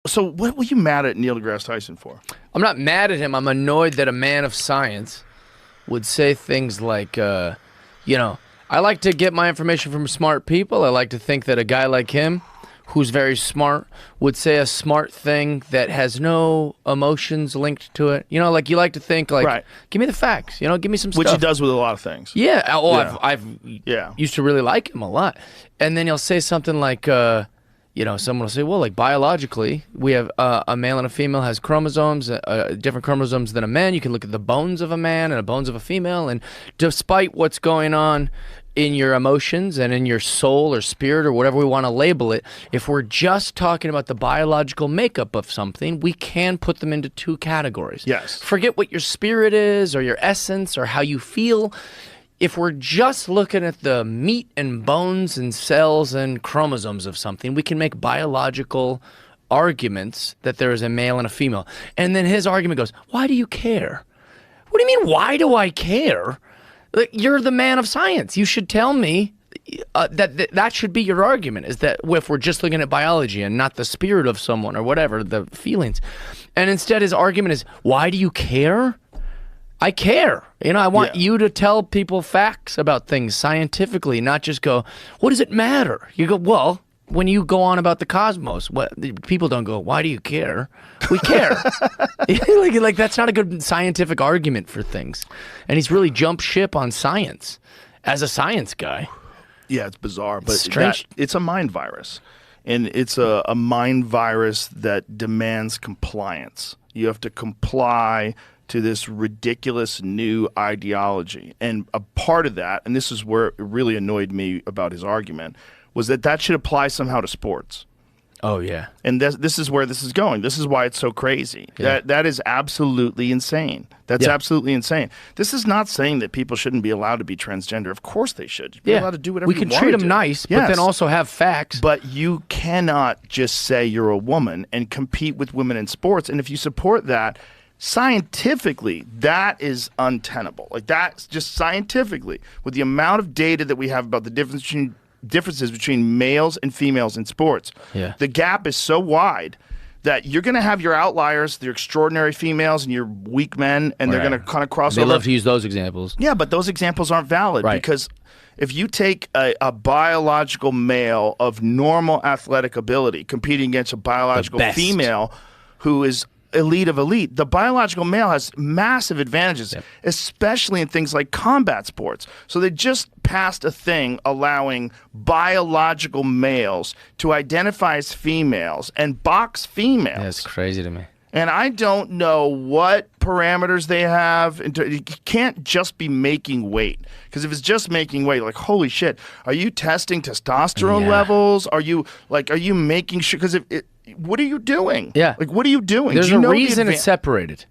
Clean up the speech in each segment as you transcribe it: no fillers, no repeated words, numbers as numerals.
So what were you mad at Neil deGrasse Tyson for? I'm not mad at him. I'm annoyed that a man of science would say things like, I like to get my information from smart people. I like to think that a guy like him, who's very smart, would say a smart thing that has no emotions linked to it. You like to think, like, give me the facts. Give me some stuff. Which he does with a lot of things. Yeah. I've used to really like him a lot. And then he'll say something like, someone will say, well, like biologically, we have a male and a female has chromosomes, different chromosomes than a man. You can look at the bones of a man and the bones of a female, and despite what's going on in your emotions and in your soul or spirit or whatever we want to label it, if we're just talking about the biological makeup of something, we can put them into two categories. Yes. Forget what your spirit is or your essence or how you feel. If we're just looking at the meat and bones and cells and chromosomes of something, we can make biological arguments that there is a male and a female. And then his argument goes, why do you care? What do you mean, why do I care? You're the man of science. You should tell me that should be your argument, is that if we're just looking at biology and not the spirit of someone or whatever, the feelings. And instead his argument is, why do you care? I care. I want you to tell people facts about things scientifically, not just go, what does it matter? You go, well, when you go on about the cosmos, people don't go, why do you care? We care. like that's not a good scientific argument for things. And he's really jumped ship on science as a science guy. Yeah, it's bizarre, but strange. It's a mind virus. And it's a mind virus that demands compliance. You have to comply to this ridiculous new ideology. And a part of that, and this is where it really annoyed me about his argument, was that should apply somehow to sports. Oh, yeah. And this is where this is going. This is why it's so crazy. Yeah. That is absolutely insane. That's absolutely insane. This is not saying that people shouldn't be allowed to be transgender. Of course they should. Be allowed to do whatever we can treat them nice, but then also have facts. But you cannot just say you're a woman and compete with women in sports. And if you support that, scientifically, that is untenable. Like, that's just scientifically, with the amount of data that we have about the differences between males and females in sports. Yeah. The gap is so wide that you're going to have your outliers, your extraordinary females and your weak men, and they're going to kind of cross over. They love to use those examples. Yeah, but those examples aren't valid because if you take a biological male of normal athletic ability competing against a biological female who is elite of elite, the biological male has massive advantages, especially in things like combat sports. So they just passed a thing allowing biological males to identify as females and box females. That's crazy to me. And I don't know what parameters they have. You can't just be making weight. Because if it's just making weight, like, holy shit, are you testing testosterone levels? Are you making sure? Because what are you doing? Yeah. Like, what are you doing? There's a reason it's separated.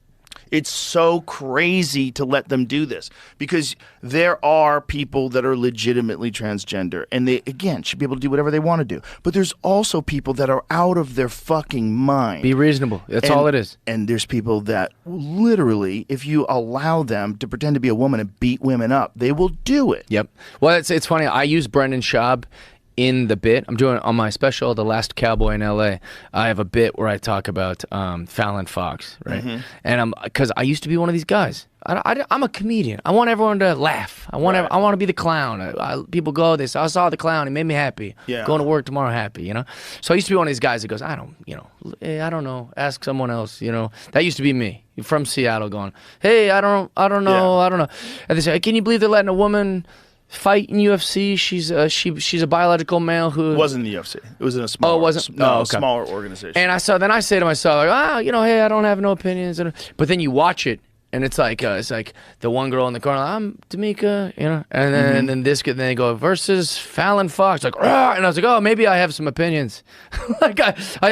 It's so crazy to let them do this because there are people that are legitimately transgender and they, again, should be able to do whatever they want to do. But there's also people that are out of their fucking mind. Be reasonable. That's all it is. And there's people that literally, if you allow them to pretend to be a woman and beat women up, they will do it. Yep. Well, it's funny. I use Brendan Schaub in the bit. I'm doing on my special, The Last Cowboy in L.A. I have a bit where I talk about Fallon Fox, right? And because I used to be one of these guys. I'm a comedian. I want everyone to laugh. I want to be the clown. People go, they say, I saw the clown. He made me happy. Yeah. Going to work tomorrow happy, So I used to be one of these guys that goes, I don't know. Ask someone else, That used to be me from Seattle going, hey, I don't know. And they say, hey, can you believe they're letting a woman fight in UFC? She's a biological male who... It wasn't in the UFC. It was in a smaller... Oh, it wasn't? Smaller organization. And then I say to myself, like, hey, I don't have no opinions. But then you watch it, and it's like the one girl in the corner, like, I'm D'Amica, and then this kid, then they go versus Fallon Fox, like, rah! And I was like, oh, maybe I have some opinions. Like,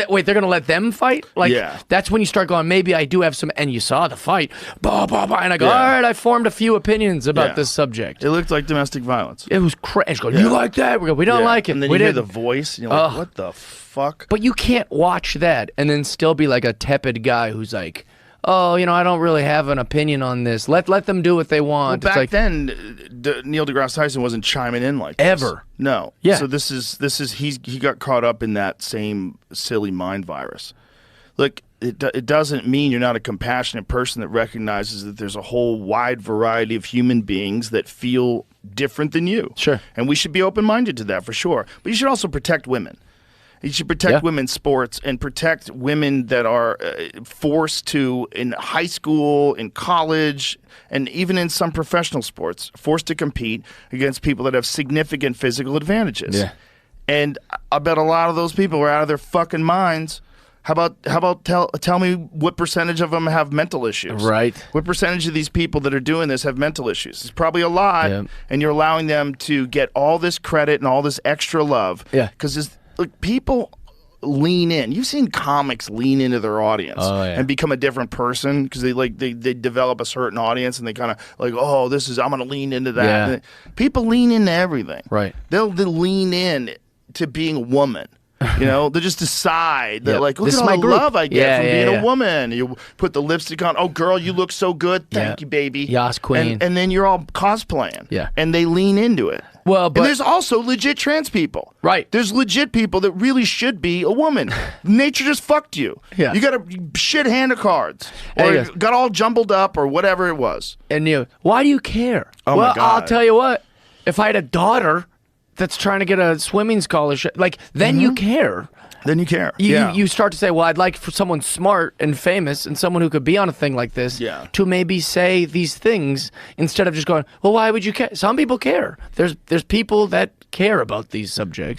wait, they're gonna let them fight? Like, that's when you start going, maybe I do have some. And you saw the fight, bah, bah, bah, and I go, all right, I formed a few opinions about this subject. It looked like domestic violence. It was crazy. You like that? We don't like it. And then you hear the voice, and you're like, what the fuck? But you can't watch that and then still be like a tepid guy who's like, oh, I don't really have an opinion on this. Let them do what they want. Well, back then, Neil deGrasse Tyson wasn't chiming in like this. Ever. No. Yeah. So he got caught up in that same silly mind virus. look, it doesn't mean you're not a compassionate person that recognizes that there's a whole wide variety of human beings that feel different than you. Sure. And we should be open-minded to that for sure. But you should also protect women. You should protect women's sports and protect women that are forced to, in high school, in college, and even in some professional sports, forced to compete against people that have significant physical advantages. Yeah. And I bet a lot of those people are out of their fucking minds. How about tell me what percentage of them have mental issues? Right. What percentage of these people that are doing this have mental issues? It's probably a lot, and you're allowing them to get all this credit and all this extra love. Yeah. Because people lean in. You've seen comics lean into their audience and become a different person because they develop a certain audience and they kind of like, oh, I'm going to lean into that. Yeah. People lean into everything. Right. They'll lean in to being a woman. You know, they just decide that, like, look at all the love I get from being a woman. You put the lipstick on. Oh, girl, you look so good. Thank you, baby. Yas, queen. And then you're all cosplaying. Yeah. And they lean into it. Well, but and there's also legit trans people. Right. There's legit people that really should be a woman. Nature just fucked you. Yeah. You got a shit hand of cards. Or got all jumbled up or whatever it was. And why do you care? Oh, well, my God. I'll tell you what. If I had a daughter that's trying to get a swimming scholarship, like, then you care. Then you care. You start to say, well, I'd like for someone smart and famous and someone who could be on a thing like this to maybe say these things instead of just going, well, why would you care? Some people care. There's people that care about these subjects.